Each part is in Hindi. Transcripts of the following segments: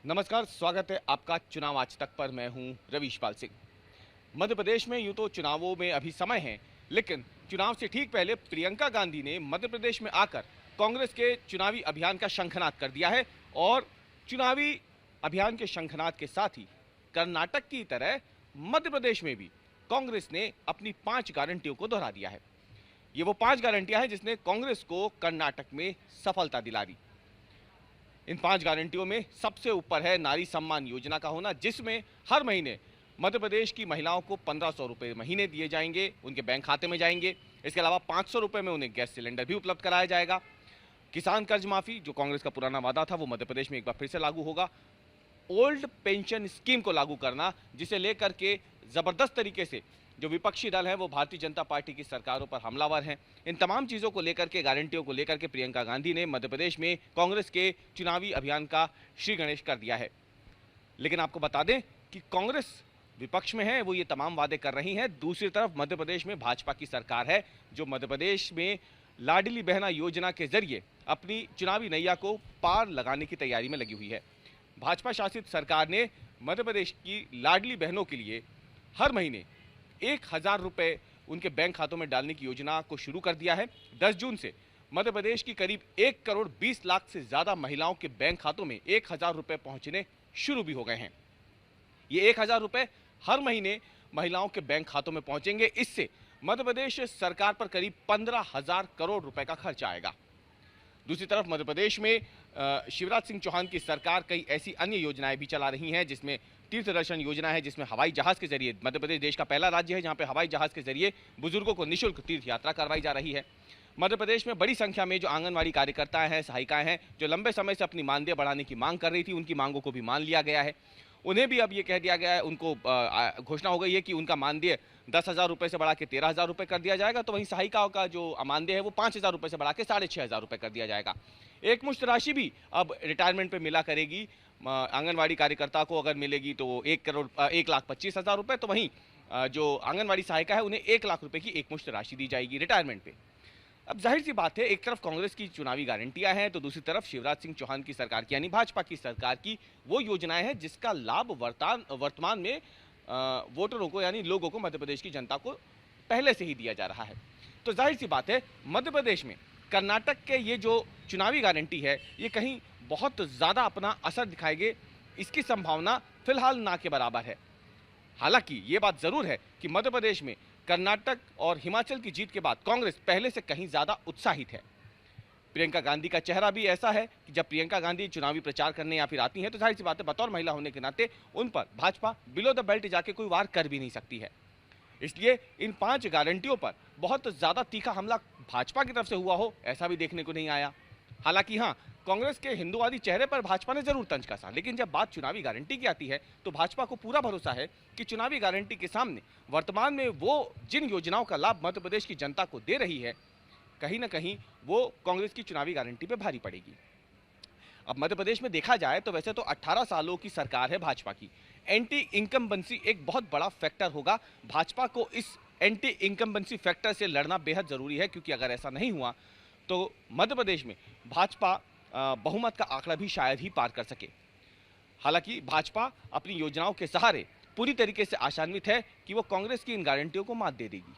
नमस्कार, स्वागत है आपका चुनाव आज तक पर। मैं हूं रवीश पाल सिंह। मध्य प्रदेश में यूं तो चुनावों में अभी समय है, लेकिन चुनाव से ठीक पहले प्रियंका गांधी ने मध्य प्रदेश में आकर कांग्रेस के चुनावी अभियान का शंखनाद कर दिया है। और चुनावी अभियान के शंखनाद के साथ ही कर्नाटक की तरह मध्य प्रदेश में भी कांग्रेस ने अपनी 5 गारंटियों को दोहरा दिया है। ये वो 5 गारंटियां हैं जिसने कांग्रेस को कर्नाटक में सफलता दिला दी। इन 5 गारंटियों में सबसे ऊपर है नारी सम्मान योजना का होना, जिसमें हर महीने मध्य प्रदेश की महिलाओं को 1500 रुपये महीने दिए जाएंगे, उनके बैंक खाते में जाएंगे। इसके अलावा 500 रुपये में उन्हें गैस सिलेंडर भी उपलब्ध कराया जाएगा। किसान कर्ज माफी, जो कांग्रेस का पुराना वादा था, वो मध्य प्रदेश में एक बार फिर से लागू होगा। ओल्ड पेंशन स्कीम को लागू करना, जिसे लेकर के जबरदस्त तरीके से जो विपक्षी दल है वो भारतीय जनता पार्टी की सरकारों पर हमलावर हैं। इन तमाम चीज़ों को लेकर के, गारंटियों को लेकर के प्रियंका गांधी ने मध्य प्रदेश में कांग्रेस के चुनावी अभियान का श्री गणेश कर दिया है। लेकिन आपको बता दें कि कांग्रेस विपक्ष में है, वो ये तमाम वादे कर रही है। दूसरी तरफ मध्य प्रदेश में भाजपा की सरकार है, जो मध्य प्रदेश में लाडली बहना योजना के जरिए अपनी चुनावी नैया को पार लगाने की तैयारी में लगी हुई है। भाजपा शासित सरकार ने मध्य प्रदेश की लाडली बहनों के लिए हर महीने 1000 रुपये उनके बैंक खातों में डालने की योजना को शुरू कर दिया है। 10 जून से मध्य प्रदेश की करीब 1 करोड़ 20 लाख से ज्यादा महिलाओं के बैंक खातों में 1000 रुपये पहुंचने शुरू भी हो गए हैं। ये 1000 रुपये हर महीने महिलाओं के बैंक खातों में पहुंचेंगे। इससे मध्य प्रदेश सरकार पर करीब 15,000 करोड़ रुपए का खर्च आएगा। दूसरी तरफ मध्य प्रदेश में शिवराज सिंह चौहान की सरकार कई ऐसी अन्य योजनाएं भी चला रही हैं, जिसमें तीर्थ दर्शन योजना है, जिसमें हवाई जहाज के जरिए मध्य प्रदेश देश का पहला राज्य है जहां पे हवाई जहाज के जरिए बुजुर्गों को निःशुल्क तीर्थ यात्रा करवाई जा रही है। मध्य प्रदेश में बड़ी संख्या में जो आंगनवाड़ी कार्यकर्ताएं हैं, सहायिकाएं हैं, जो लंबे समय से अपनी मानदेय बढ़ाने की मांग कर रही थी, उनकी मांगों को भी मान लिया गया है। उन्हें भी अब ये कह दिया गया है, उनको घोषणा हो गई है कि उनका मानदेय 10,000 रुपये से बढ़ा के 13,000 रुपये कर दिया जाएगा। तो वहीं सहायिकाओं का जो मानदेय है वो 5,000 रुपये से बढ़ा के 6,500 रुपये कर दिया जाएगा। एक मुश्त राशि भी अब रिटायरमेंट पे मिला करेगी। आंगनवाड़ी कार्यकर्ता को अगर मिलेगी तो 1,25,000 रुपये, तो वहीं जो आंगनवाड़ी सहायिका है उन्हें 1 लाख रुपये की एक मुश्त राशि दी जाएगी रिटायरमेंट पे। अब जाहिर सी बात है, एक तरफ कांग्रेस की चुनावी गारंटियां हैं, तो दूसरी तरफ शिवराज सिंह चौहान की सरकार की यानी भाजपा की सरकार की वो योजनाएं हैं जिसका लाभ वर्तमान में वोटरों को यानी लोगों को, मध्य प्रदेश की जनता को पहले से ही दिया जा रहा है। तो जाहिर सी बात है, मध्य प्रदेश में कर्नाटक के ये जो चुनावी गारंटी है ये कहीं बहुत ज़्यादा अपना असर दिखाएंगे, इसकी संभावना फिलहाल ना के बराबर है। हालांकि ये बात जरूर है कि मध्य प्रदेश में कर्नाटक और हिमाचल की जीत के बाद कांग्रेस पहले से कहीं ज्यादा उत्साहित है। प्रियंका गांधी का चेहरा भी ऐसा है कि जब प्रियंका गांधी चुनावी प्रचार करने या फिर आती हैं तो जाहिर सी बात है, बतौर महिला होने के नाते उन पर भाजपा बिलो द बेल्ट जाके कोई वार कर भी नहीं सकती है। इसलिए इन 5 गारंटियों पर बहुत ज्यादा तीखा हमला भाजपा की तरफ से हुआ हो, ऐसा भी देखने को नहीं आया। हालांकि हाँ, कांग्रेस के हिंदुवादी चेहरे पर भाजपा ने जरूर तंज कसा, लेकिन जब बात चुनावी गारंटी की आती है तो भाजपा को पूरा भरोसा है कि चुनावी गारंटी के सामने वर्तमान में वो जिन योजनाओं का लाभ मध्य प्रदेश की जनता को दे रही है, कहीं ना कहीं वो कांग्रेस की चुनावी गारंटी पे भारी पड़ेगी। अब मध्य प्रदेश में देखा जाए तो वैसे तो 18 सालों की सरकार है भाजपा की। एंटी इनकम्बेंसी एक बहुत बड़ा फैक्टर होगा। भाजपा को इस एंटी इनकम्बेंसी फैक्टर से लड़ना बेहद जरूरी है, क्योंकि अगर ऐसा नहीं हुआ तो मध्य प्रदेश में भाजपा बहुमत का आंकड़ा भी शायद ही पार कर सके। हालांकि भाजपा अपनी योजनाओं के सहारे पूरी तरीके से आशान्वित है कि वो कांग्रेस की इन गारंटियों को मात दे देगी।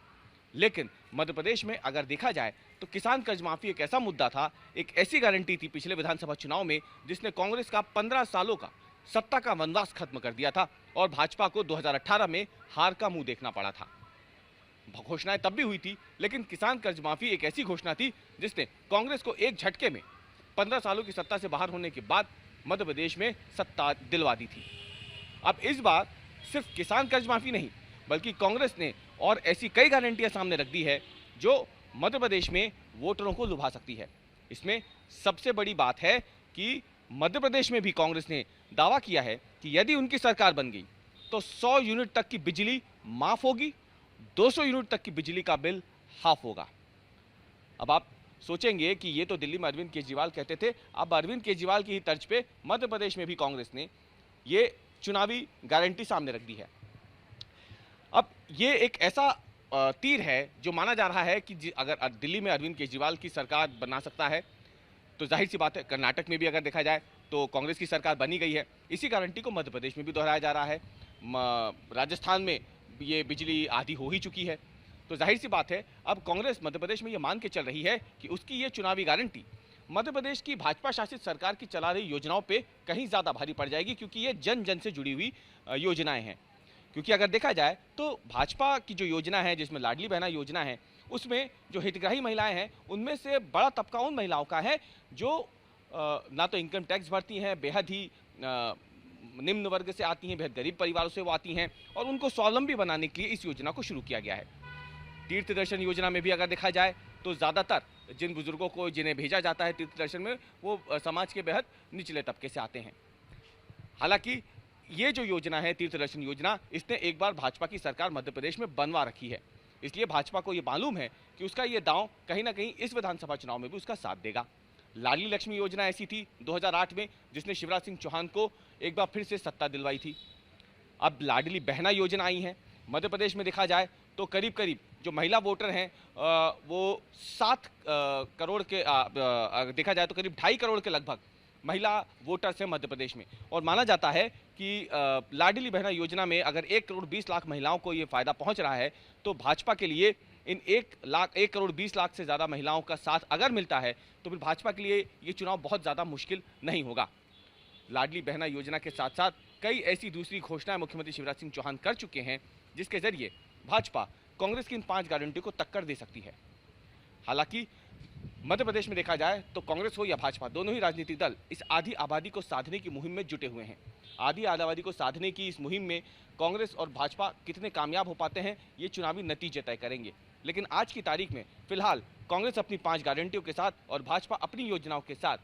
लेकिन मध्य प्रदेश में अगर देखा जाए तो किसान कर्ज माफी एक ऐसा मुद्दा था, एक ऐसी गारंटी थी पिछले विधानसभा चुनाव में जिसने कांग्रेस का 15 सालों का सत्ता का वनवास खत्म कर दिया था और भाजपा को 2018 में हार का मुंह देखना पड़ा था। घोषणाएं तब भी हुई थी, लेकिन किसान कर्ज माफी एक ऐसी घोषणा थी जिसने कांग्रेस को एक झटके में 15 सालों की सत्ता से बाहर होने के बाद मध्य प्रदेश में सत्ता दिलवा दी थी। अब इस बार सिर्फ किसान कर्ज माफी नहीं, बल्कि कांग्रेस ने और ऐसी कई गारंटियां सामने रख दी है जो मध्य प्रदेश में वोटरों को लुभा सकती है। इसमें सबसे बड़ी बात है कि मध्य प्रदेश में भी कांग्रेस ने दावा किया है कि यदि उनकी सरकार बन गई तो 100 यूनिट तक की बिजली माफ होगी, 200 यूनिट तक की बिजली का बिल हाफ होगा। अब आप सोचेंगे कि ये तो दिल्ली में अरविंद केजरीवाल कहते थे, अब अरविंद केजरीवाल की ही तर्ज पे मध्य प्रदेश में भी कांग्रेस ने ये चुनावी गारंटी सामने रख दी है। अब ये एक ऐसा तीर है जो माना जा रहा है कि अगर दिल्ली में अरविंद केजरीवाल की सरकार बना सकता है तो जाहिर सी बात है कर्नाटक में भी अगर देखा जाए तो कांग्रेस की सरकार बनी गई है। इसी गारंटी को मध्य प्रदेश में भी दोहराया जा रहा है। राजस्थान में ये बिजली आधी हो ही चुकी है। तो जाहिर सी बात है अब कांग्रेस मध्य प्रदेश में ये मान के चल रही है कि उसकी ये चुनावी गारंटी मध्य प्रदेश की भाजपा शासित सरकार की चला रही योजनाओं पे कहीं ज़्यादा भारी पड़ जाएगी, क्योंकि ये जन जन से जुड़ी हुई योजनाएं हैं। क्योंकि अगर देखा जाए तो भाजपा की जो योजना है, जिसमें लाडली बहना योजना है, उसमें जो हितग्राही महिलाएं हैं उनमें से बड़ा तबका उन महिलाओं का है जो ना तो इनकम टैक्स भरती हैं, बेहद ही निम्न वर्ग से आती हैं, बेहद गरीब परिवारों से वो आती हैं, और उनको स्वावलंबी बनाने के लिए इस योजना को शुरू किया गया है। तीर्थ दर्शन योजना में भी अगर देखा जाए तो ज़्यादातर जिन बुजुर्गों को जिन्हें भेजा जाता है तीर्थ दर्शन में, वो समाज के बेहद निचले तबके से आते हैं। हालांकि ये जो योजना है तीर्थ दर्शन योजना, इसने एक बार भाजपा की सरकार मध्य प्रदेश में बनवा रखी है, इसलिए भाजपा को ये मालूम है कि उसका ये दांव कहीं ना कहीं इस विधानसभा चुनाव में भी उसका साथ देगा। लाडली लक्ष्मी योजना ऐसी थी 2008 में, जिसने शिवराज सिंह चौहान को एक बार फिर से सत्ता दिलवाई थी। अब लाडली बहना योजना आई है। मध्य प्रदेश में देखा जाए तो करीब करीब जो महिला वोटर हैं वो 7 करोड़ के देखा जाए तो करीब 2.5 करोड़ के लगभग महिला वोटर्स हैं मध्य प्रदेश में। और माना जाता है कि लाडली बहना योजना में अगर 1 करोड़ 20 लाख महिलाओं को ये फ़ायदा पहुंच रहा है, तो भाजपा के लिए इन 1 करोड़ 20 लाख से ज़्यादा महिलाओं का साथ अगर मिलता है तो फिर भाजपा के लिए ये चुनाव बहुत ज़्यादा मुश्किल नहीं होगा। लाडली बहना योजना के साथ साथ कई ऐसी दूसरी घोषणाएं मुख्यमंत्री शिवराज सिंह चौहान कर चुके हैं, जिसके जरिए भाजपा कांग्रेस की इन 5 गारंटी को टक्कर दे सकती है। हालांकि मध्य प्रदेश में देखा जाए तो कांग्रेस हो या भाजपा, दोनों ही राजनीतिक दल इस आधी आबादी को साधने की मुहिम में जुटे हुए हैं। आधी आबादी को साधने की इस मुहिम में कांग्रेस और भाजपा कितने कामयाब हो पाते हैं, ये चुनावी नतीजे तय करेंगे। लेकिन आज की तारीख में फिलहाल कांग्रेस अपनी 5 गारंटियों के साथ और भाजपा अपनी योजनाओं के साथ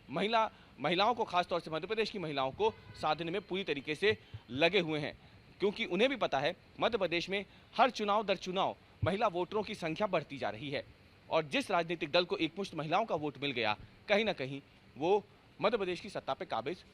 महिलाओं को, खासतौर से मध्य प्रदेश की महिलाओं को साधने में पूरी तरीके से लगे हुए हैं, क्योंकि उन्हें भी पता है मध्य प्रदेश में हर चुनाव दर चुनाव महिला वोटरों की संख्या बढ़ती जा रही है, और जिस राजनीतिक दल को एकमुश्त महिलाओं का वोट मिल गया, कहीं ना कहीं वो मध्य प्रदेश की सत्ता पे काबिज